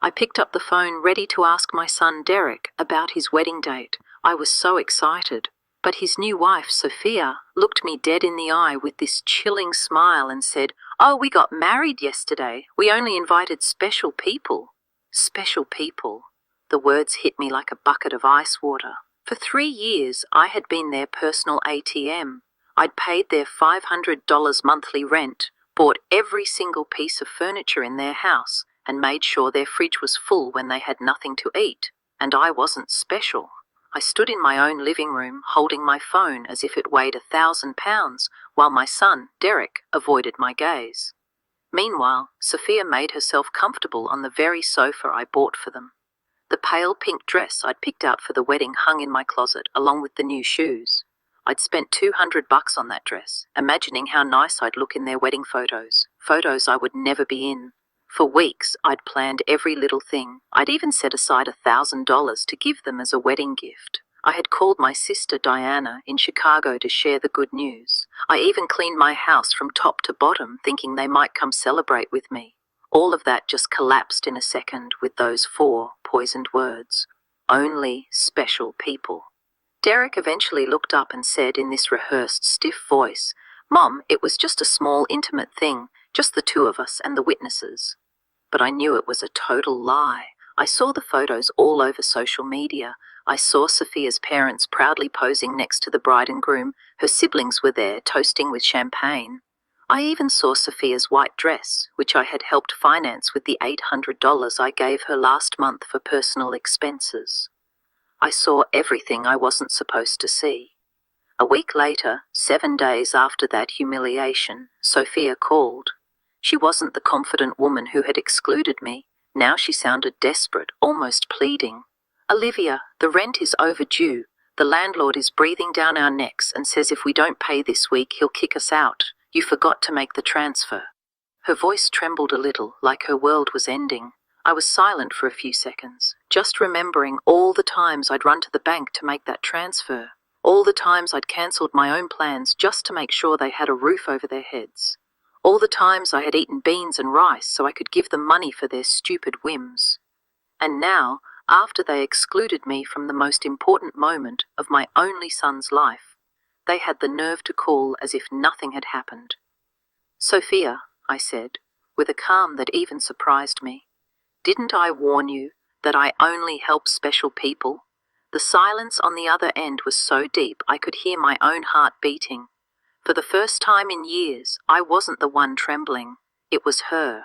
I picked up the phone ready to ask my son Derek about his wedding date. I was so excited. But his new wife, Sophia, looked me dead in the eye with this chilling smile and said, "Oh, we got married yesterday. We only invited special people." Special people. The words hit me like a bucket of ice water. For 3 years, I had been their personal ATM. I'd paid their $500 monthly rent, bought every single piece of furniture in their house, and made sure their fridge was full when they had nothing to eat. And I wasn't special. I stood in my own living room, holding my phone as if it weighed 1,000 pounds, while my son, Derek, avoided my gaze. Meanwhile, Sophia made herself comfortable on the very sofa I bought for them. The pale pink dress I'd picked out for the wedding hung in my closet, along with the new shoes. I'd spent $200 on that dress, imagining how nice I'd look in their wedding photos I would never be in. For weeks, I'd planned every little thing. I'd even set aside $1,000 to give them as a wedding gift. I had called my sister Diana in Chicago to share the good news. I even cleaned my house from top to bottom, thinking they might come celebrate with me. All of that just collapsed in a second with those 4 poisoned words. Only special people. Derek eventually looked up and said in this rehearsed, stiff voice, "Mom, it was just a small, intimate thing, just the 2 of us and the witnesses." But I knew it was a total lie. I saw the photos all over social media. I saw Sophia's parents proudly posing next to the bride and groom. Her siblings were there, toasting with champagne. I even saw Sophia's white dress, which I had helped finance with the $800 I gave her last month for personal expenses. I saw everything I wasn't supposed to see. A week later, 7 days after that humiliation, Sophia called. She wasn't the confident woman who had excluded me. Now she sounded desperate, almost pleading. "Olivia, the rent is overdue. The landlord is breathing down our necks and says if we don't pay this week, he'll kick us out. You forgot to make the transfer." Her voice trembled a little, like her world was ending. I was silent for a few seconds, just remembering all the times I'd run to the bank to make that transfer, all the times I'd cancelled my own plans just to make sure they had a roof over their heads, all the times I had eaten beans and rice so I could give them money for their stupid whims. And now, after they excluded me from the most important moment of my only son's life, they had the nerve to call as if nothing had happened. "Sophia," I said, with a calm that even surprised me, "didn't I warn you that I only help special people?" The silence on the other end was so deep I could hear my own heart beating. For the first time in years, I wasn't the one trembling. It was her.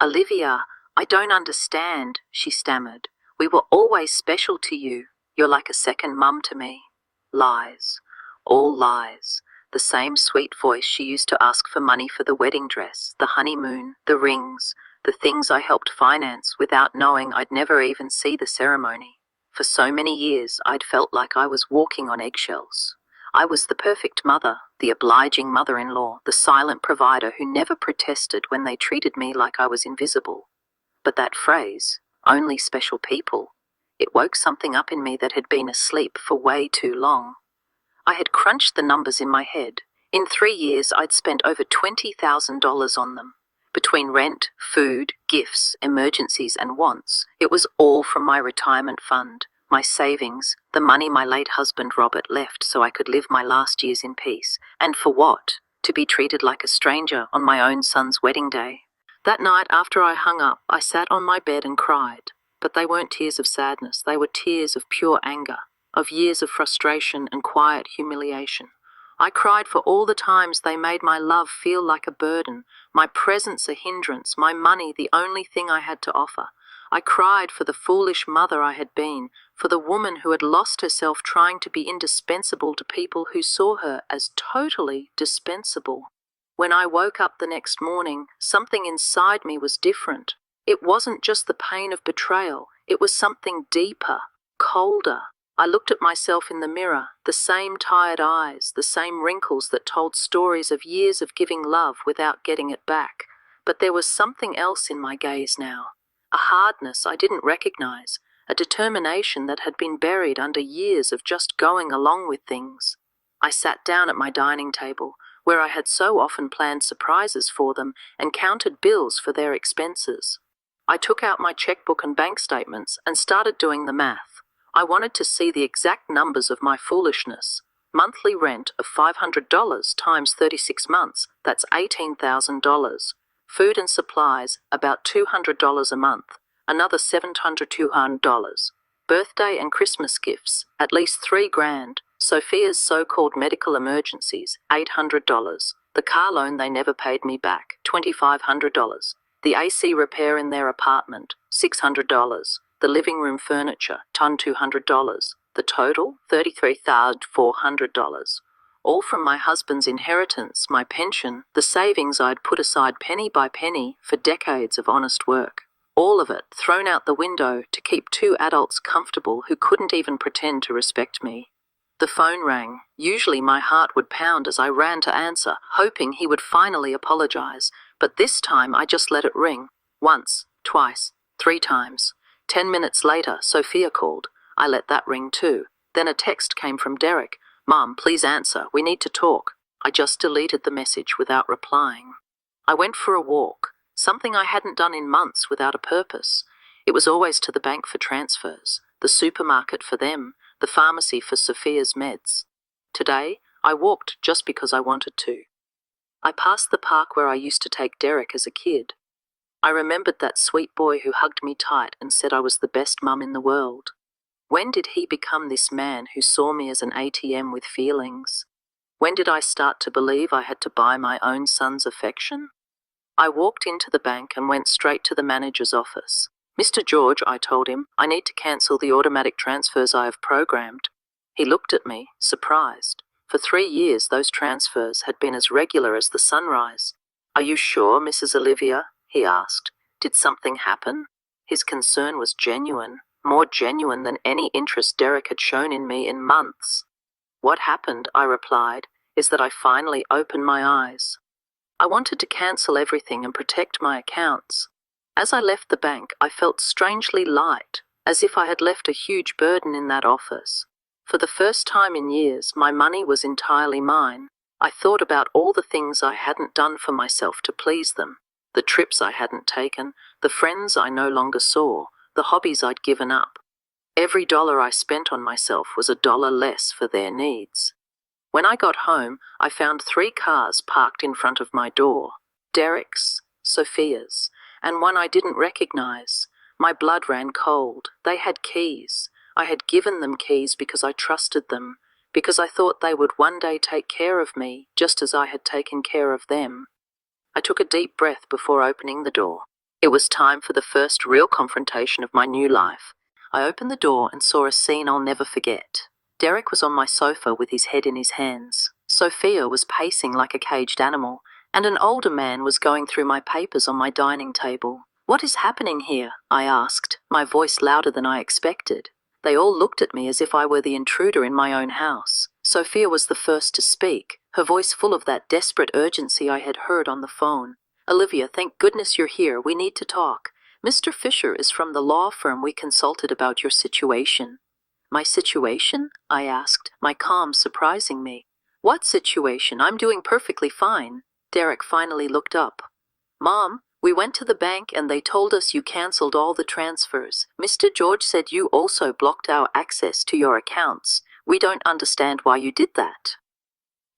"Olivia, I don't understand," she stammered. "We were always special to you. You're like a second mum to me." Lies. All lies. The same sweet voice she used to ask for money for the wedding dress, the honeymoon, the rings, the things I helped finance without knowing I'd never even see the ceremony. For so many years, I'd felt like I was walking on eggshells. I was the perfect mother, the obliging mother-in-law, the silent provider who never protested when they treated me like I was invisible. But that phrase, "only special people," it woke something up in me that had been asleep for way too long. I had crunched the numbers in my head. In 3 years, I'd spent over $20,000 on them. Between rent, food, gifts, emergencies, and wants, it was all from my retirement fund, my savings, the money my late husband Robert left so I could live my last years in peace. And for what? To be treated like a stranger on my own son's wedding day. That night after I hung up, I sat on my bed and cried. But they weren't tears of sadness, they were tears of pure anger, of years of frustration and quiet humiliation. I cried for all the times they made my love feel like a burden, my presence a hindrance, my money the only thing I had to offer. I cried for the foolish mother I had been, for the woman who had lost herself trying to be indispensable to people who saw her as totally dispensable. When I woke up the next morning, something inside me was different. It wasn't just the pain of betrayal, it was something deeper, colder. I looked at myself in the mirror, the same tired eyes, the same wrinkles that told stories of years of giving love without getting it back. But there was something else in my gaze now, a hardness I didn't recognize, a determination that had been buried under years of just going along with things. I sat down at my dining table, where I had so often planned surprises for them and counted bills for their expenses. I took out my checkbook and bank statements and started doing the math. I wanted to see the exact numbers of my foolishness. Monthly rent of $500 times 36 months, that's $18,000. Food and supplies, about $200 a month, another $700. Birthday and Christmas gifts, at least $3,000. Sophia's so-called medical emergencies, $800. The car loan they never paid me back, $2,500. The AC repair in their apartment, $600. The living room furniture, $200. The total, $33,400. All from my husband's inheritance, my pension, the savings I'd put aside penny by penny for decades of honest work. All of it thrown out the window to keep two adults comfortable who couldn't even pretend to respect me. The phone rang. Usually my heart would pound as I ran to answer, hoping he would finally apologize. But this time I just let it ring. Once, twice, 3 times. 10 minutes later, Sophia called. I let that ring too. Then a text came from Derek. "Mom, please answer. We need to talk." I just deleted the message without replying. I went for a walk, something I hadn't done in months without a purpose. It was always to the bank for transfers, the supermarket for them, the pharmacy for Sophia's meds. Today, I walked just because I wanted to. I passed the park where I used to take Derek as a kid. I remembered that sweet boy who hugged me tight and said I was the best mum in the world. When did he become this man who saw me as an ATM with feelings? When did I start to believe I had to buy my own son's affection? I walked into the bank and went straight to the manager's office. "Mr. George," I told him, "I need to cancel the automatic transfers I have programmed." He looked at me, surprised. For 3 years, those transfers had been as regular as the sunrise. "Are you sure, Mrs. Olivia?" he asked. "Did something happen?" His concern was genuine, more genuine than any interest Derek had shown in me in months. "What happened," I replied, "is that I finally opened my eyes. I wanted to cancel everything and protect my accounts. As I left the bank, I felt strangely light, as if I had left a huge burden in that office. For the first time in years, my money was entirely mine. I thought about all the things I hadn't done for myself to please them, the trips I hadn't taken, the friends I no longer saw, the hobbies I'd given up. Every dollar I spent on myself was $1 less for their needs. When I got home, I found 3 cars parked in front of my door. Derek's, Sophia's, and one I didn't recognize. My blood ran cold. They had keys. I had given them keys because I trusted them, because I thought they would one day take care of me, just as I had taken care of them. I took a deep breath before opening the door. It was time for the first real confrontation of my new life. I opened the door and saw a scene I'll never forget. Derek was on my sofa with his head in his hands. Sophia was pacing like a caged animal, and an older man was going through my papers on my dining table. "What is happening here?" I asked, my voice louder than I expected. They all looked at me as if I were the intruder in my own house. Sophia was the first to speak, her voice full of that desperate urgency I had heard on the phone. "Olivia, thank goodness you're here. We need to talk. Mr. Fisher is from the law firm we consulted about your situation." "My situation?" I asked, my calm surprising me. "What situation? I'm doing perfectly fine." Derek finally looked up. "Mom, we went to the bank and they told us you cancelled all the transfers. Mr. George said you also blocked our access to your accounts. We don't understand why you did that."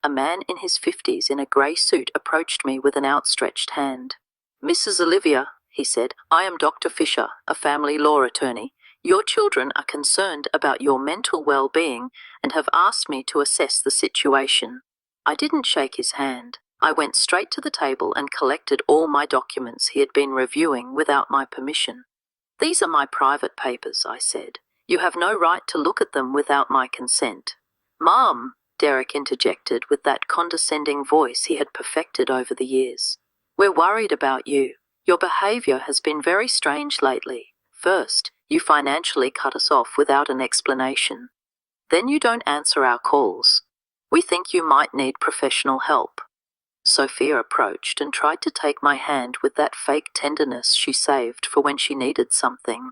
A man in his 50s in a grey suit approached me with an outstretched hand. "Mrs. Olivia," he said, "I am Dr. Fisher, a family law attorney. Your children are concerned about your mental well-being and have asked me to assess the situation." I didn't shake his hand. I went straight to the table and collected all my documents he had been reviewing without my permission. "These are my private papers," I said. "You have no right to look at them without my consent." "Mom," Derek interjected with that condescending voice he had perfected over the years. "We're worried about you. Your behavior has been very strange lately. First, you financially cut us off without an explanation. Then you don't answer our calls. We think you might need professional help." Sophia approached and tried to take my hand with that fake tenderness she saved for when she needed something.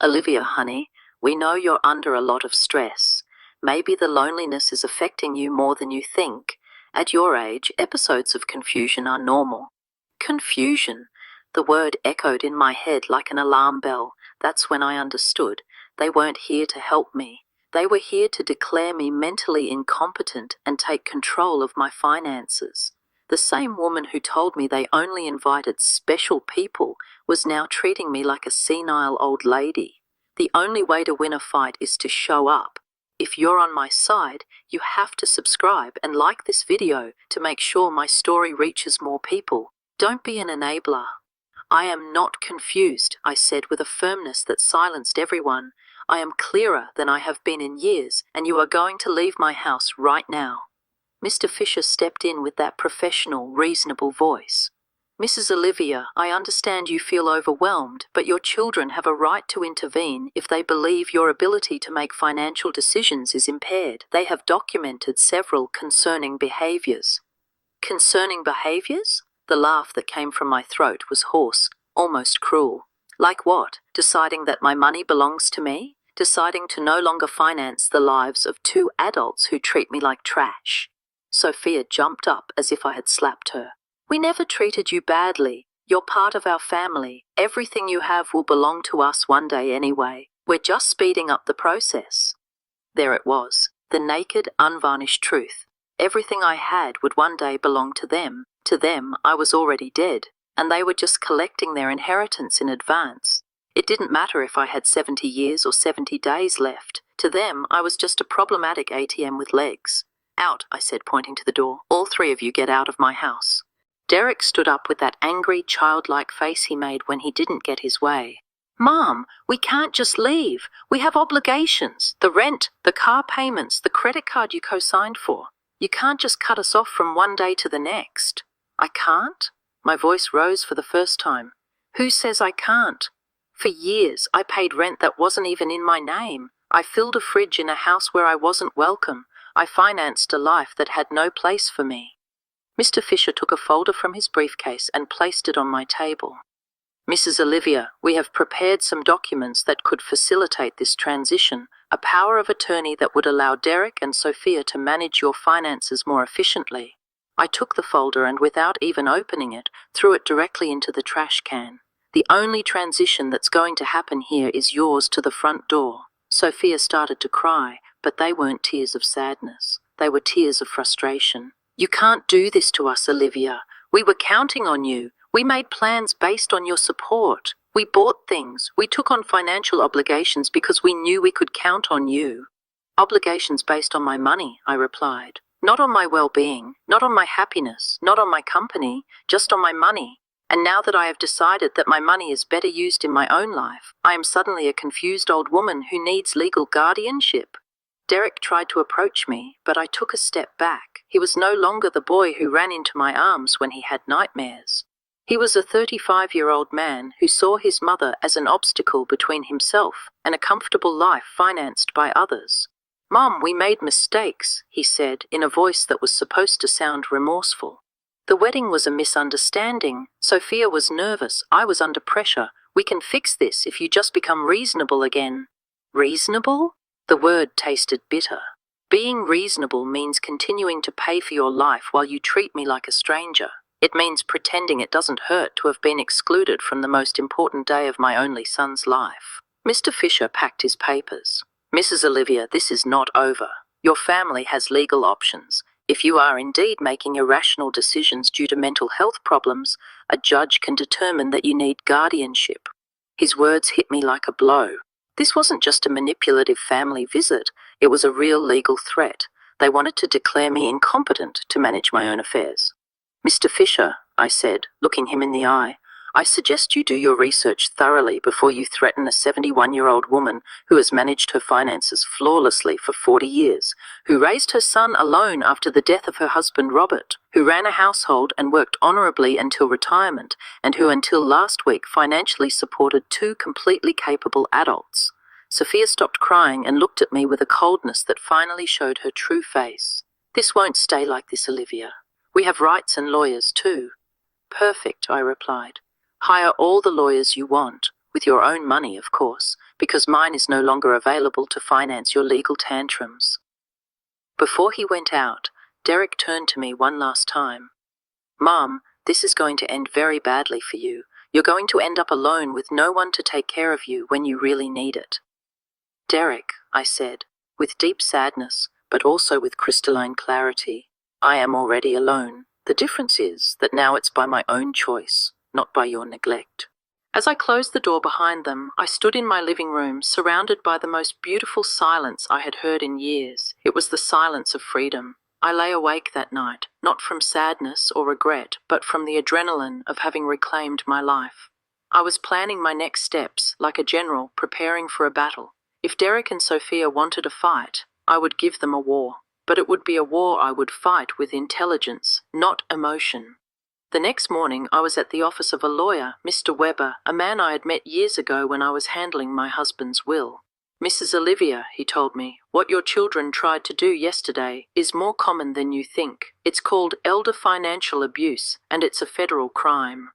"Olivia, honey, we know you're under a lot of stress. Maybe the loneliness is affecting you more than you think. At your age, episodes of confusion are normal." Confusion? The word echoed in my head like an alarm bell. That's when I understood. They weren't here to help me. They were here to declare me mentally incompetent and take control of my finances. The same woman who told me they only invited special people was now treating me like a senile old lady. The only way to win a fight is to show up. If you're on my side, you have to subscribe and like this video to make sure my story reaches more people. Don't be an enabler. I am not confused, I said with a firmness that silenced everyone. I am clearer than I have been in years, and you are going to leave my house right now. Mr. Fisher stepped in with that professional, reasonable voice. Mrs. Olivia, I understand you feel overwhelmed, but your children have a right to intervene if they believe your ability to make financial decisions is impaired. They have documented several concerning behaviors. Concerning behaviors? The laugh that came from my throat was hoarse, almost cruel. Like what? Deciding that my money belongs to me? Deciding to no longer finance the lives of two adults who treat me like trash? Sophia jumped up as if I had slapped her. We never treated you badly. You're part of our family. Everything you have will belong to us one day anyway. We're just speeding up the process. There it was, the naked, unvarnished truth. Everything I had would one day belong to them. To them, I was already dead, and they were just collecting their inheritance in advance. It didn't matter if I had 70 years or 70 days left. To them, I was just a problematic ATM with legs. Out, I said, pointing to the door. All three of you get out of my house. Derek stood up with that angry, childlike face he made when he didn't get his way. Mom, we can't just leave. We have obligations. The rent, the car payments, the credit card you co-signed for. You can't just cut us off from one day to the next. I can't? My voice rose for the first time. Who says I can't? For years, I paid rent that wasn't even in my name. I filled a fridge in a house where I wasn't welcome. I financed a life that had no place for me. Mr. Fisher took a folder from his briefcase and placed it on my table. Mrs. Olivia, we have prepared some documents that could facilitate this transition, a power of attorney that would allow Derek and Sophia to manage your finances more efficiently. I took the folder and, without even opening it, threw it directly into the trash can. The only transition that's going to happen here is yours to the front door. Sophia started to cry, but they weren't tears of sadness. They were tears of frustration. You can't do this to us, Olivia. We were counting on you. We made plans based on your support. We bought things. We took on financial obligations because we knew we could count on you. Obligations based on my money, I replied. Not on my well-being, not on my happiness, not on my company, just on my money. And now that I have decided that my money is better used in my own life, I am suddenly a confused old woman who needs legal guardianship. Derek tried to approach me, but I took a step back. He was no longer the boy who ran into my arms when he had nightmares. He was a 35-year-old man who saw his mother as an obstacle between himself and a comfortable life financed by others. Mom, we made mistakes, he said in a voice that was supposed to sound remorseful. The wedding was a misunderstanding. Sophia was nervous. I was under pressure. We can fix this if you just become reasonable again. Reasonable? The word tasted bitter. Being reasonable means continuing to pay for your life while you treat me like a stranger. It means pretending it doesn't hurt to have been excluded from the most important day of my only son's life. Mr. Fisher packed his papers. Mrs. Olivia, this is not over. Your family has legal options. If you are indeed making irrational decisions due to mental health problems, a judge can determine that you need guardianship. His words hit me like a blow. This wasn't just a manipulative family visit. It was a real legal threat. They wanted to declare me incompetent to manage my own affairs. Mr. Fisher, I said, looking him in the eye, I suggest you do your research thoroughly before you threaten a 71-year-old woman who has managed her finances flawlessly for 40 years, who raised her son alone after the death of her husband Robert, who ran a household and worked honorably until retirement, and who until last week financially supported two completely capable adults. Sophia stopped crying and looked at me with a coldness that finally showed her true face. This won't stay like this, Olivia. We have rights and lawyers too. Perfect, I replied. Hire all the lawyers you want, with your own money, of course, because mine is no longer available to finance your legal tantrums. Before he went out, Derek turned to me one last time. Mom, this is going to end very badly for you. You're going to end up alone with no one to take care of you when you really need it. Derek, I said, with deep sadness, but also with crystalline clarity, I am already alone. The difference is that now it's by my own choice, not by your neglect. As I closed the door behind them, I stood in my living room, surrounded by the most beautiful silence I had heard in years. It was the silence of freedom. I lay awake that night, not from sadness or regret, but from the adrenaline of having reclaimed my life. I was planning my next steps, like a general preparing for a battle. If Derek and Sophia wanted a fight, I would give them a war. But it would be a war I would fight with intelligence, not emotion. The next morning, I was at the office of a lawyer, Mr. Weber, a man I had met years ago when I was handling my husband's will. Mrs. Olivia, he told me, what your children tried to do yesterday is more common than you think. It's called elder financial abuse, and it's a federal crime.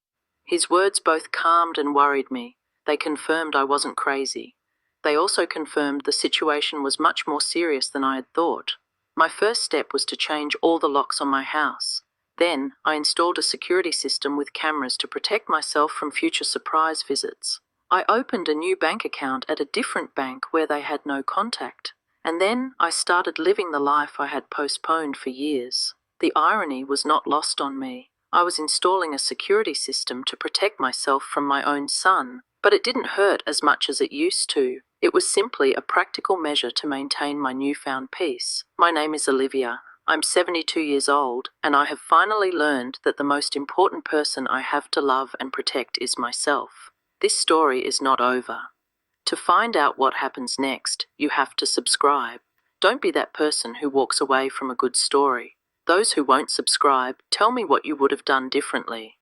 His words both calmed and worried me. They confirmed I wasn't crazy. They also confirmed the situation was much more serious than I had thought. My first step was to change all the locks on my house. Then, I installed a security system with cameras to protect myself from future surprise visits. I opened a new bank account at a different bank where they had no contact. And then, I started living the life I had postponed for years. The irony was not lost on me. I was installing a security system to protect myself from my own son, but it didn't hurt as much as it used to. It was simply a practical measure to maintain my newfound peace. My name is Olivia. I'm 72 years old, and I have finally learned that the most important person I have to love and protect is myself. This story is not over. To find out what happens next, you have to subscribe. Don't be that person who walks away from a good story. Those who won't subscribe, tell me what you would have done differently.